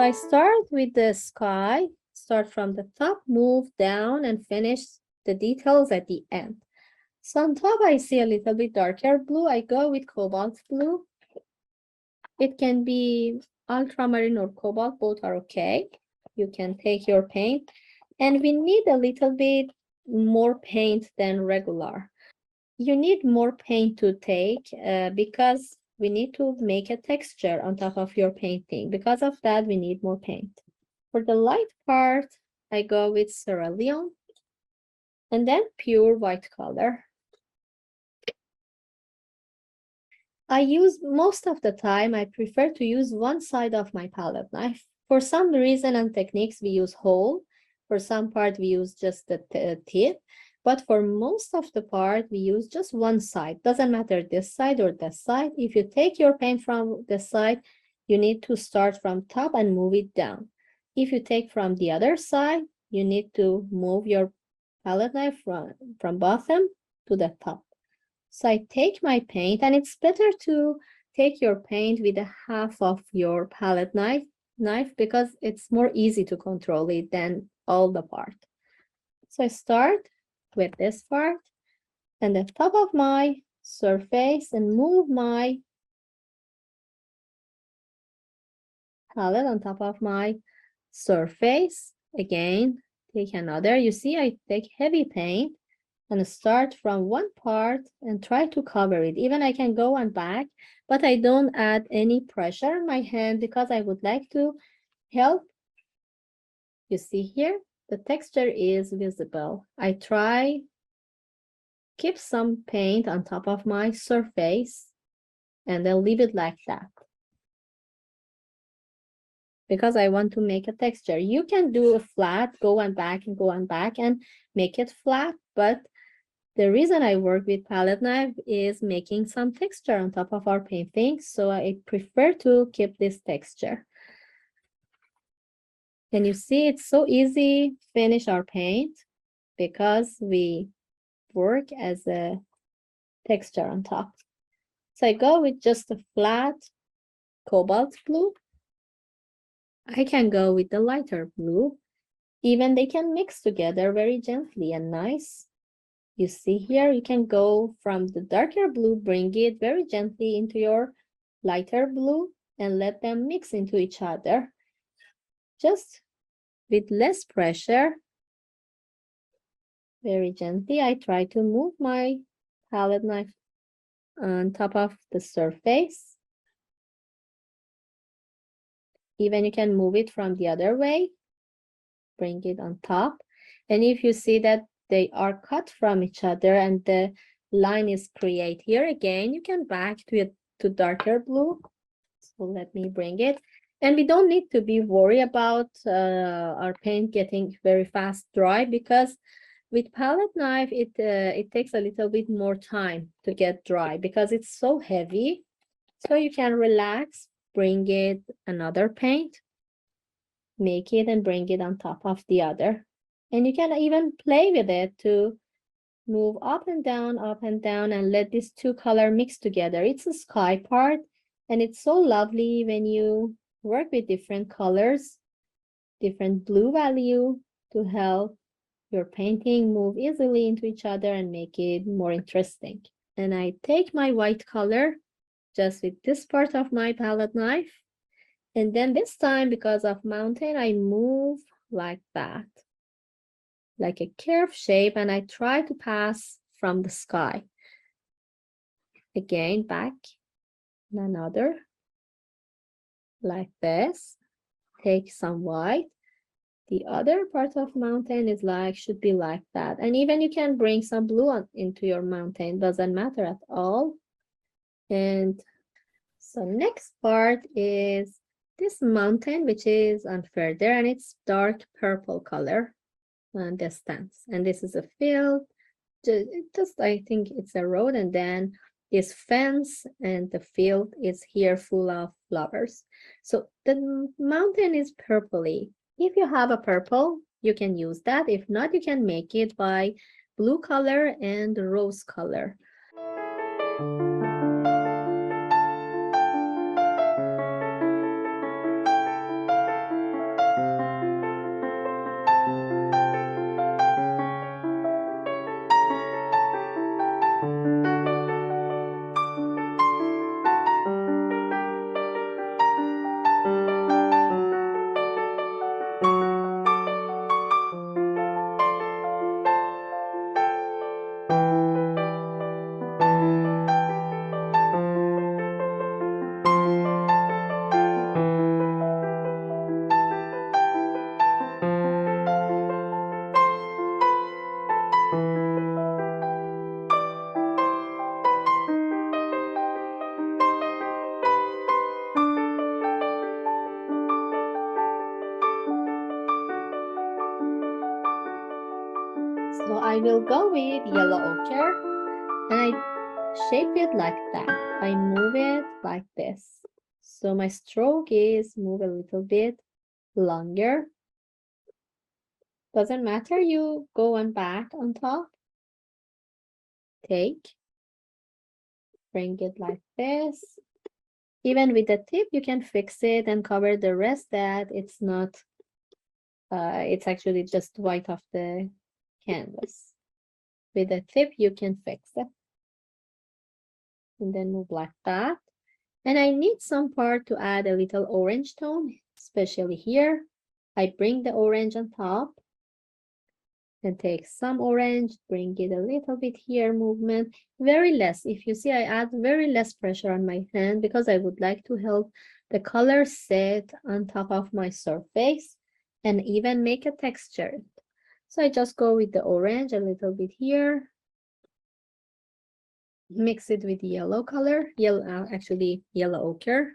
So I start with the sky, start from the top, move down and finish the details at the end. So on top, I see a little bit darker blue. I go with cobalt blue. It can be ultramarine or cobalt, both are okay. You can take your paint. And we need a little bit more paint than regular. You need more paint to take because we need to make a texture on top of your painting. Because of that, we need more paint. For the light part, I go with cerulean and then pure white color. I use most of the time, I prefer to use one side of my palette knife. For some reason and techniques, we use whole. For some part, we use just the tip. But for most of the part, we use just one side. Doesn't matter this side or this side. If you take your paint from the side, you need to start from top and move it down. If you take from the other side, you need to move your palette knife from bottom to the top. So I take my paint, and it's better to take your paint with a half of your palette knife because it's more easy to control it than all the part. So I start with this part and the top of my surface and move my palette on top of my surface. Again, take another. You see, I take heavy paint and start from one part and try to cover it. Even I can go on back, but I don't add any pressure on my hand because I would like to help. You see here, the texture is visible. I try keep some paint on top of my surface and then leave it like that because I want to make a texture. You can do a flat, go on back and go on back and make it flat, but the reason I work with palette knife is making some texture on top of our painting, so I prefer to keep this texture. And you see, it's so easy to finish our paint because we work as a texture on top. So I go with just a flat cobalt blue. I can go with the lighter blue. Even they can mix together very gently and nice. You see here, you can go from the darker blue, bring it very gently into your lighter blue and let them mix into each other. Just with less pressure, very gently, I try to move my palette knife on top of the surface. Even you can move it from the other way, bring it on top. And if you see that they are cut from each other and the line is created here again, you can back to darker blue. So let me bring it. And we don't need to be worried about our paint getting very fast dry because with palette knife, it takes a little bit more time to get dry because it's so heavy. So you can relax, bring it another paint, make it and bring it on top of the other. And you can even play with it to move up and down and let these two colors mix together. It's a sky part and it's so lovely when you work with different colors, different blue value to help your painting move easily into each other and make it more interesting. And I take my white color just with this part of my palette knife. And then this time, because of mountain, I move like that, like a curved shape, and I try to pass from the sky. Again, back, and another, like this. Take some white. The other part of mountain is should be like that. And even you can bring some blue into your mountain, doesn't matter at all. And so next part is this mountain, which is on further, and it's dark purple color on distance. And this is a field. Just I think it's a road, and then this fence, and the field is here full of flowers. So the mountain is purpley. If you have a purple, you can use that. If not, you can make it by blue color and rose color. So I will go with yellow ochre and I shape it like that. I move it like this. So my stroke is move a little bit longer. Doesn't matter, you go on back on top. Take, bring it like this. Even with the tip, you can fix it and cover the rest that it's not, it's actually just white of the canvas. With the tip, you can fix it. And then move like that. And I need some part to add a little orange tone, especially here. I bring the orange on top and take some orange, bring it a little bit here, movement, very less. If you see, I add very less pressure on my hand because I would like to help the color set on top of my surface and even make a texture. So I just go with the orange a little bit here, mix it with yellow color, actually yellow ochre.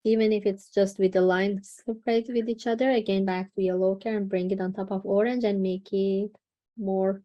Even if it's just with the lines separate with each other, again back to yellow ochre and bring it on top of orange and make it more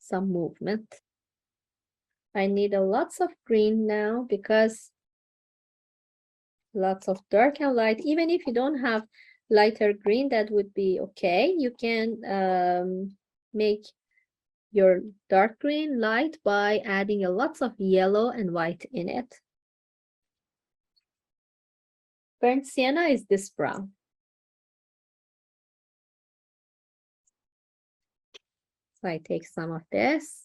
some movement. I need a lots of green now because lots of dark and light. Even if you don't have lighter green, that would be okay. You can make your dark green light by adding a lots of yellow and white in it. Burnt sienna is this brown. So I take some of this.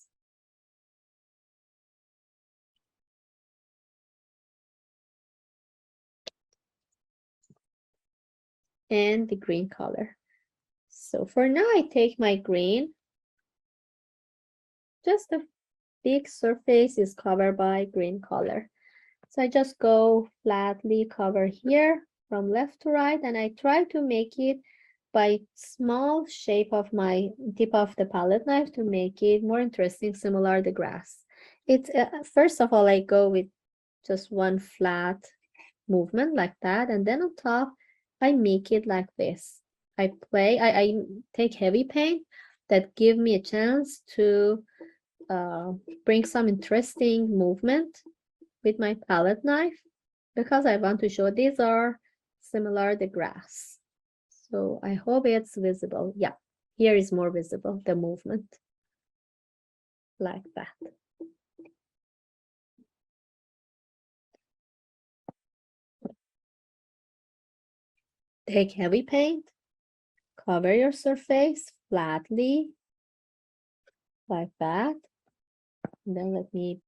And the green color. So for now, I take my green. Just the big surface is covered by green color. So I just go flatly cover here from left to right, and I try to make it by small shape of my tip of the palette knife to make it more interesting, similar to the grass. It's first of all, I go with just one flat movement like that, and then on top, I make it like this. I take heavy paint that give me a chance to bring some interesting movement with my palette knife because I want to show these are similar to grass. So I hope it's visible. Yeah, here is more visible, the movement like that. Take heavy paint, cover your surface flatly like that. And then let me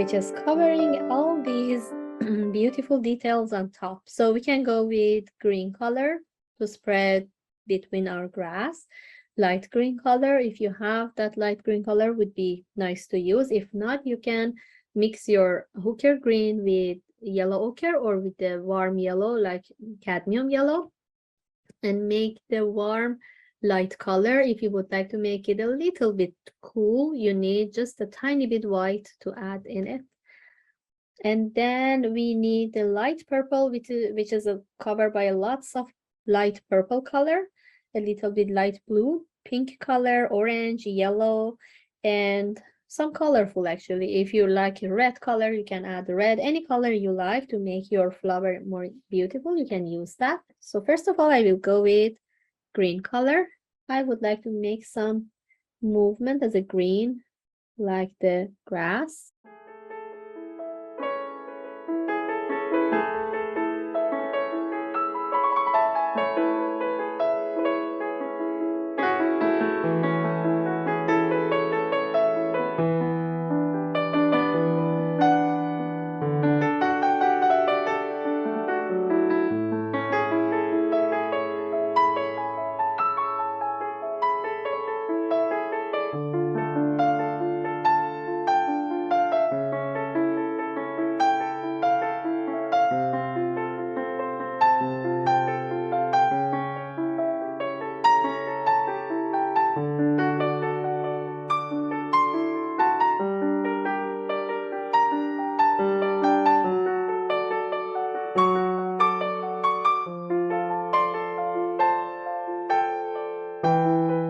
which is covering all these beautiful details on top. So we can go with green color to spread between our grass. Light green color, if you have that light green color, would be nice to use. If not, you can mix your ochre green with yellow ochre or with the warm yellow like cadmium yellow and make the warm light color. If you would like to make it a little bit cool, you need just a tiny bit white to add in it. And then we need the light purple, which is covered by lots of light purple color, a little bit light blue, pink color, orange, yellow, and some colorful actually. If you like red color, you can add red. Any color you like to make your flower more beautiful, you can use that. So first of all, I will go with green color. I would like to make some movement as a green, like the grass.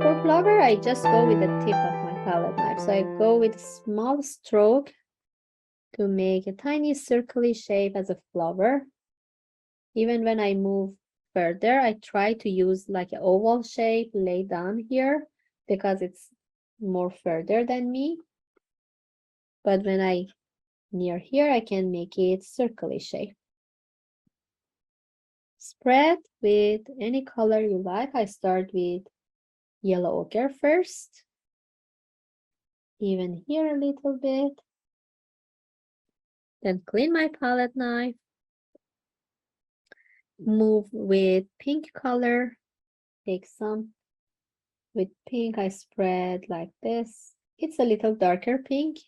For flower, I just go with the tip of my palette knife. So I go with a small stroke to make a tiny circular shape as a flower. Even when I move further, I try to use like an oval shape lay down here because it's more further than me. But when I near here, I can make it circular shape. Spread with any color you like. I start with yellow ochre first. Even here a little bit. Then clean my palette knife. Move with pink color. Take some. With pink, I spread like this. It's a little darker pink.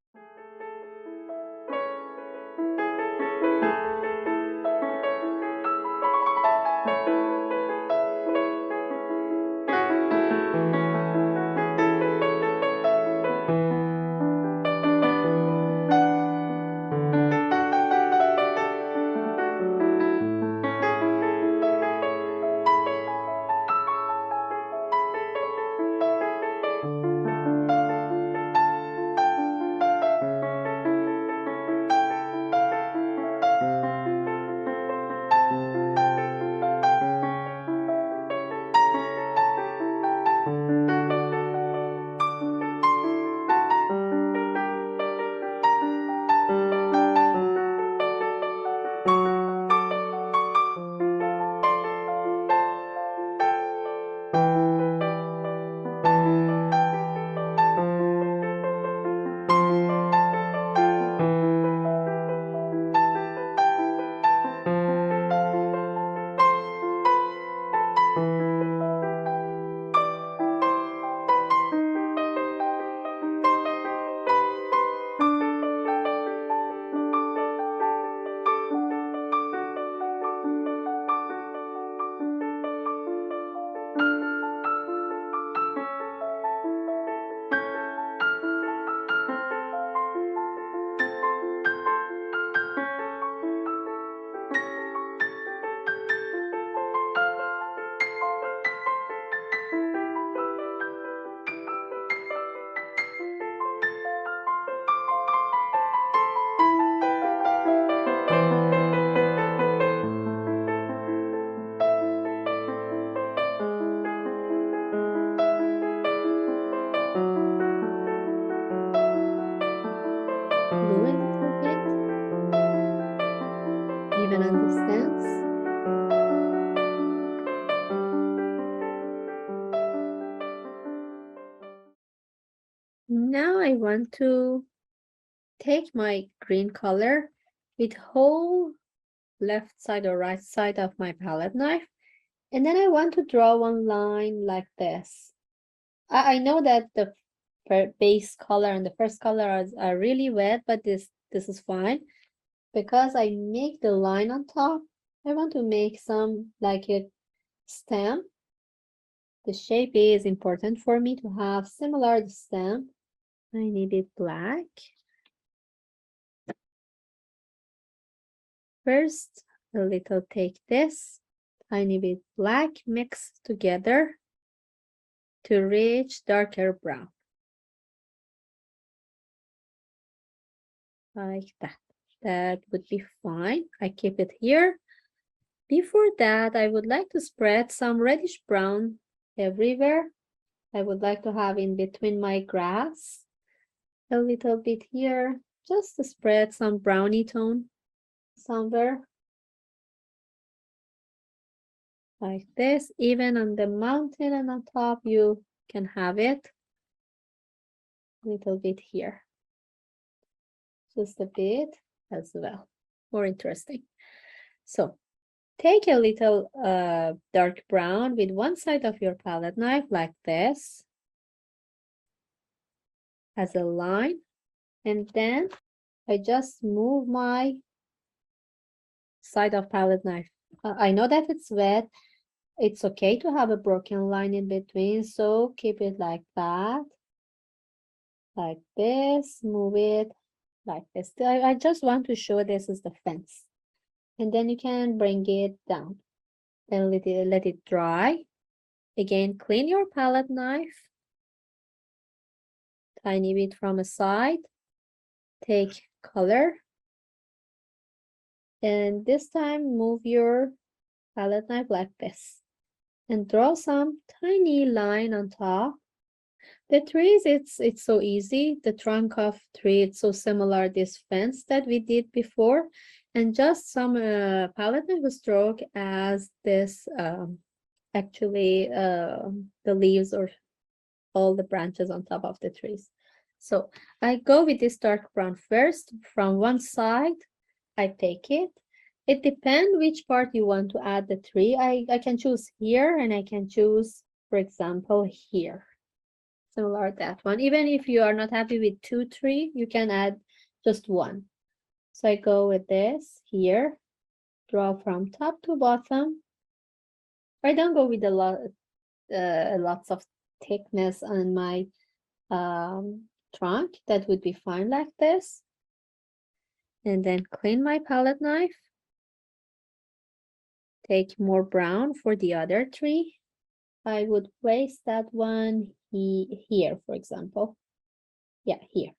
Blue a little bit. Even on the stems. Now I want to take my green color with whole left side or right side of my palette knife, and then I want to draw one line like this. I know that the base color and the first color are really wet, but this is fine because I make the line on top. I want to make some like a stem. The shape is important for me to have similar stem. I need it black. First, a little take this, tiny bit black, mix together to reach darker brown. Like that. That would be fine. I keep it here. Before that, I would like to spread some reddish brown everywhere. I would like to have in between my grass a little bit here, just to spread some brownie tone somewhere. Like this. Even on the mountain and on top, you can have it. A little bit here. Just a bit as well. More interesting. So take a little dark brown with one side of your palette knife like this as a line, and then I just move my side of palette knife. I know that it's wet. It's okay to have a broken line in between, so keep it like that, like this, move it like this. I just want to show this is the fence, and then you can bring it down and let it dry. Again, clean your palette knife, tiny bit from a side, take color, and this time move your palette knife like this and draw some tiny line on top. The trees, it's so easy. The trunk of tree, it's so similar this fence that we did before, and just some palette knife stroke as this actually the leaves or all the branches on top of the trees. So I go with this dark brown first from one side. I take it. It depends which part you want to add the tree. I can choose here, and I can choose, for example, here. Similar that one. Even if you are not happy with 2 trees, you can add just one. So I go with this here, draw from top to bottom. I don't go with lots of thickness on my trunk. That would be fine like this. And then clean my palette knife. Take more brown for the other tree. I would place that one here, for example. Yeah, here.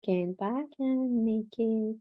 Again, back and make it